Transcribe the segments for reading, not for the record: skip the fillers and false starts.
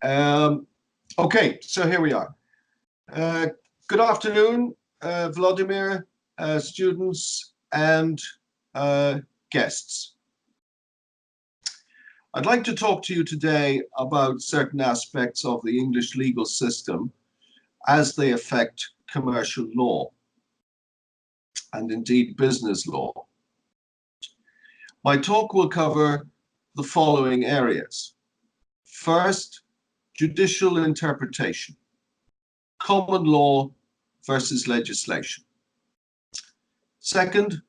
Okay, so here we are. Good afternoon, Vladimir, students and guests. I'd like to talk to you today about certain aspects of the English legal system as they affect commercial law and indeed business law. My talk will cover the following areas. First, judicial interpretation, common law versus legislation. Second,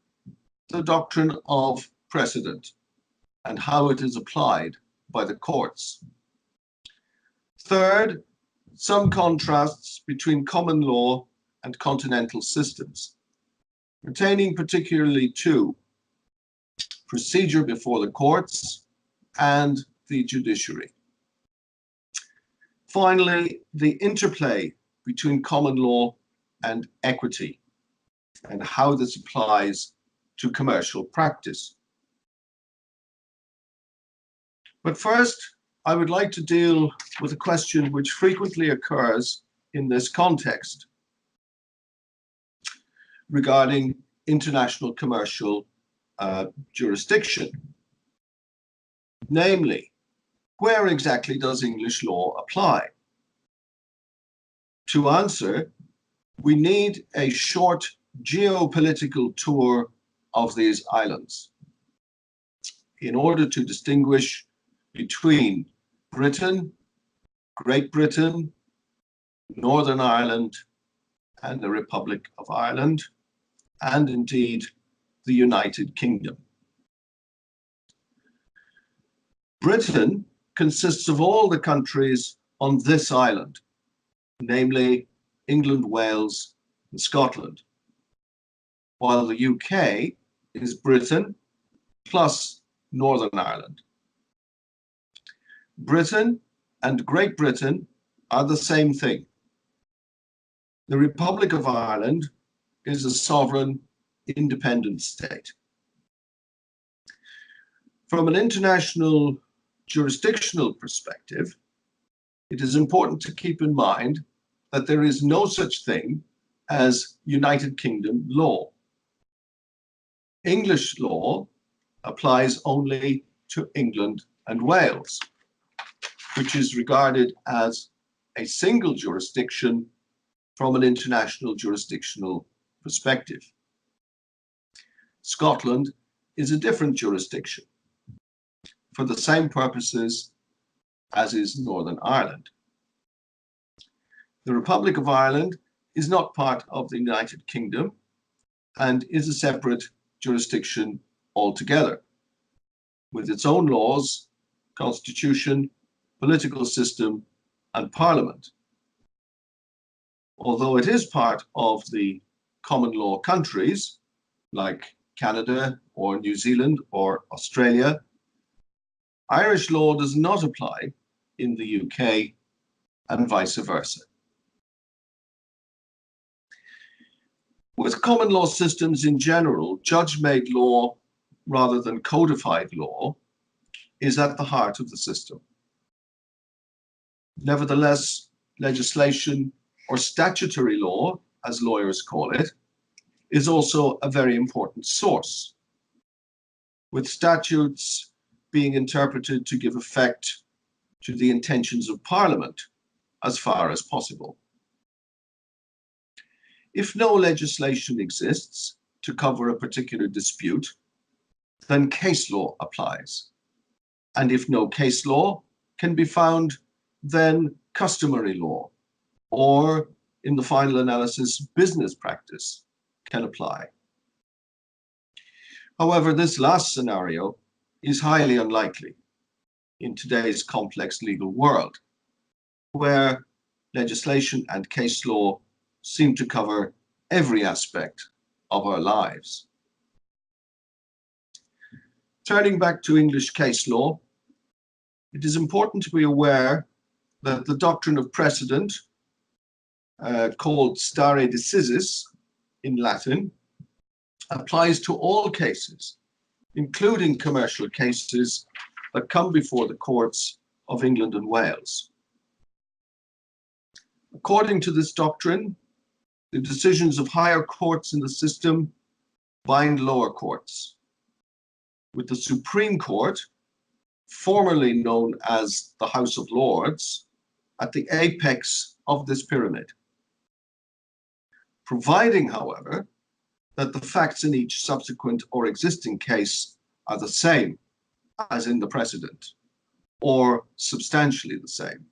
the doctrine of precedent and how it is applied by the courts. Third, some contrasts between common law and continental systems, pertaining particularly to procedure before the courts and the judiciary. Finally, the interplay between common law and equity and how this applies to commercial practice. But first, I would like to deal with a question which frequently occurs in this context regarding international commercial jurisdiction. Namely, where exactly does English law apply? To answer, we need a short geopolitical tour of these islands in order to distinguish between Britain, Great Britain, Northern Ireland, and the Republic of Ireland, and indeed the United Kingdom. Britain consists of all the countries on this island, namely England, Wales, and Scotland, while the UK is Britain plus Northern Ireland. Britain and Great Britain are the same thing. The Republic of Ireland is a sovereign, independent state. From an international jurisdictional perspective, it is important to keep in mind that there is no such thing as United Kingdom law. English law applies only to England and Wales, which is regarded as a single jurisdiction from an international jurisdictional perspective. Scotland is a different jurisdiction for the same purposes as is Northern Ireland. The Republic of Ireland is not part of the United Kingdom and is a separate jurisdiction altogether, with its own laws, constitution, political system, and parliament. Although it is part of the common law countries like Canada or New Zealand or Australia, Irish law does not apply in the UK and vice versa. With common law systems in general, judge-made law rather than codified law is at the heart of the system. Nevertheless, legislation or statutory law, as lawyers call it, is also a very important source, with statutes being interpreted to give effect to the intentions of Parliament as far as possible. If no legislation exists to cover a particular dispute, then case law applies. And if no case law can be found, then customary law, or in the final analysis, business practice can apply. However, this last scenario is highly unlikely in today's complex legal world, where legislation and case law seem to cover every aspect of our lives. Turning back to English case law, it is important to be aware that the doctrine of precedent, called stare decisis in Latin, applies to all cases, including commercial cases that come before the courts of England and Wales. According to this doctrine, the decisions of higher courts in the system bind lower courts, with the Supreme Court, formerly known as the House of Lords, at the apex of this pyramid, providing, however, that the facts in each subsequent or existing case are the same as in the precedent, or substantially the same.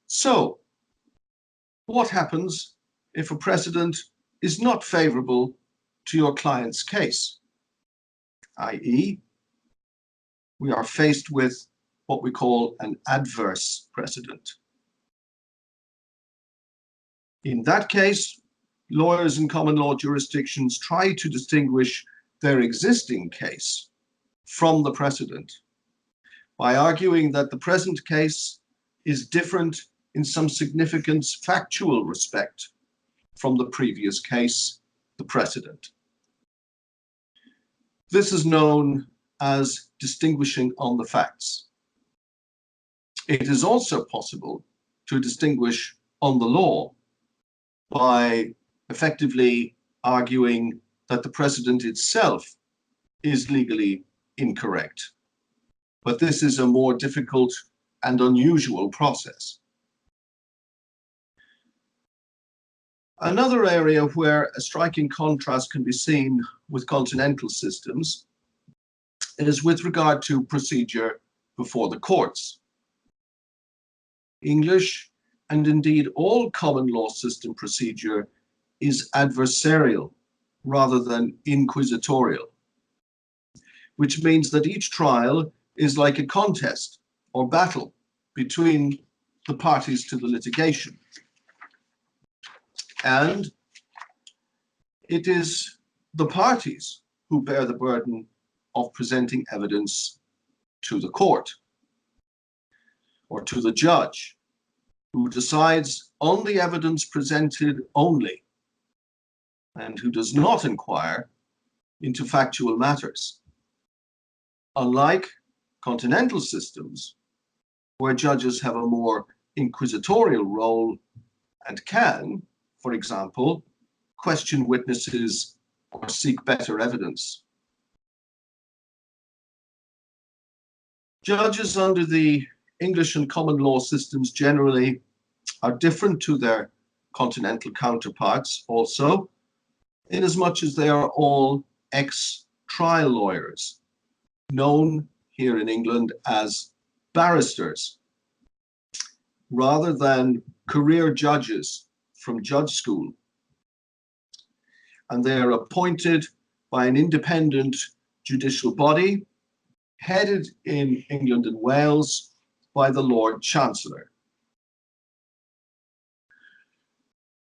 So, what happens if a precedent is not favorable to your client's case? i.e., we are faced with what we call an adverse precedent. In that case, lawyers in common law jurisdictions try to distinguish their existing case from the precedent by arguing that the present case is different in some significant factual respect from the previous case, the precedent. This is known as distinguishing on the facts. It is also possible to distinguish on the law by effectively arguing that the precedent itself is legally incorrect. But this is a more difficult and unusual process. Another area where a striking contrast can be seen with continental systems is with regard to procedure before the courts. English, and indeed all common law system procedure, is adversarial rather than inquisitorial, which means that each trial is like a contest or battle between the parties to the litigation. And it is the parties who bear the burden of presenting evidence to the court or to the judge, who decides on the evidence presented only and who does not inquire into factual matters. Unlike continental systems, where judges have a more inquisitorial role and can, for example, question witnesses or seek better evidence. Judges under the English and common law systems generally are different to their continental counterparts also, inasmuch as they are all ex-trial lawyers, known here in England as barristers, rather than career judges from judge school. And they are appointed by an independent judicial body headed in England and Wales by the Lord Chancellor.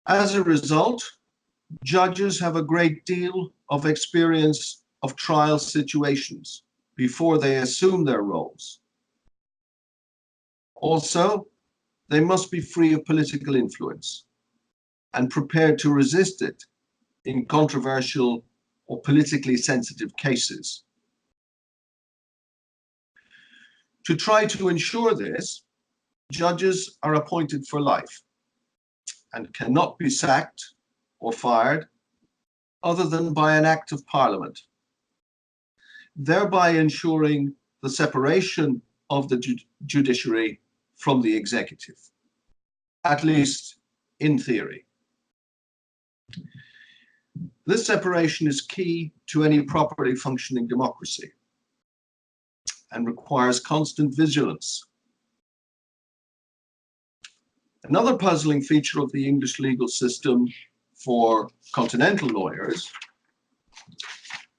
As a result, judges have a great deal of experience of trial situations before they assume their roles. Also, they must be free of political influence and prepared to resist it in controversial or politically sensitive cases. To try to ensure this, judges are appointed for life and cannot be sacked or fired other than by an act of Parliament, thereby ensuring the separation of the judiciary from the executive, at least in theory. This separation is key to any properly functioning democracy and requires constant vigilance. Another puzzling feature of the English legal system for continental lawyers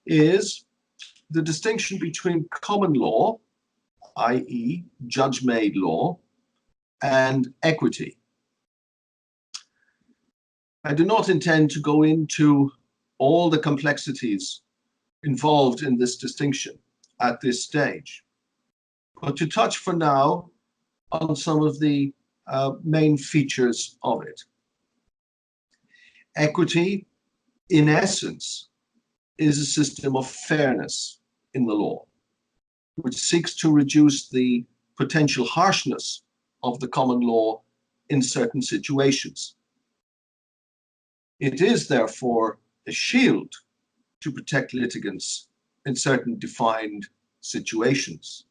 is the distinction between common law, i.e., judge-made law, and equity. I do not intend to go into all the complexities involved in this distinction at this stage, but to touch for now on some of the main features of it. Equity, in essence, is a system of fairness in the law, which seeks to reduce the potential harshness of the common law in certain situations. It is therefore a shield to protect litigants in certain defined situations.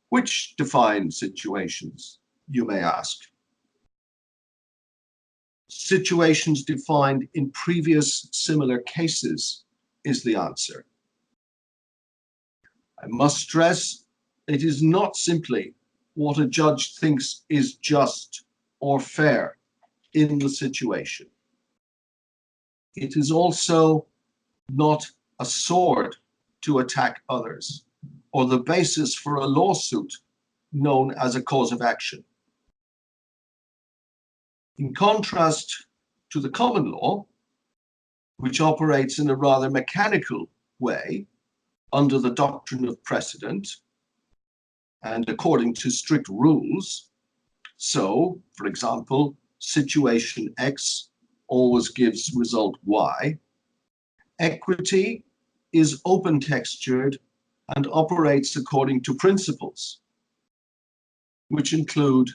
Which defined situations, you may ask? Situations defined in previous similar cases is the answer. I must stress, it is not simply what a judge thinks is just or fair in the situation. It is also not a sword to attack others or the basis for a lawsuit known as a cause of action. In contrast to the common law, which operates in a rather mechanical way under the doctrine of precedent and according to strict rules, so, for example, situation X always gives result Y, equity is open-textured and operates according to principles, which include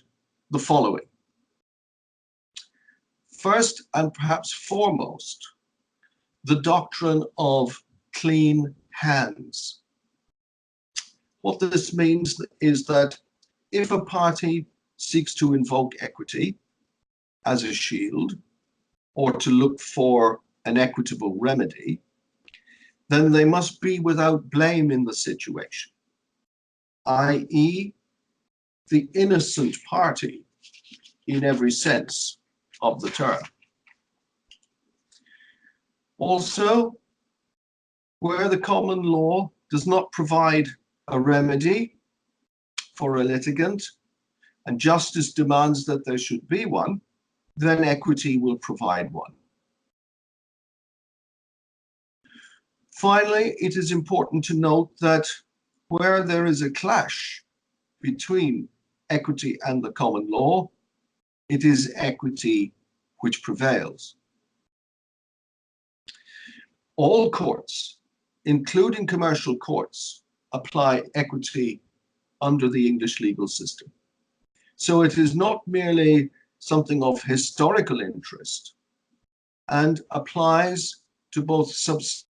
the following. First, and perhaps foremost, the doctrine of clean hands. What this means is that if a party seeks to invoke equity as a shield or to look for an equitable remedy, then they must be without blame in the situation, i.e., the innocent party in every sense of the term. Also, where the common law does not provide a remedy for a litigant and justice demands that there should be one, then equity will provide one. Finally, it is important to note that where there is a clash between equity and the common law, it is equity which prevails. All courts, including commercial courts, apply equity under the English legal system. So it is not merely something of historical interest and applies to both substantive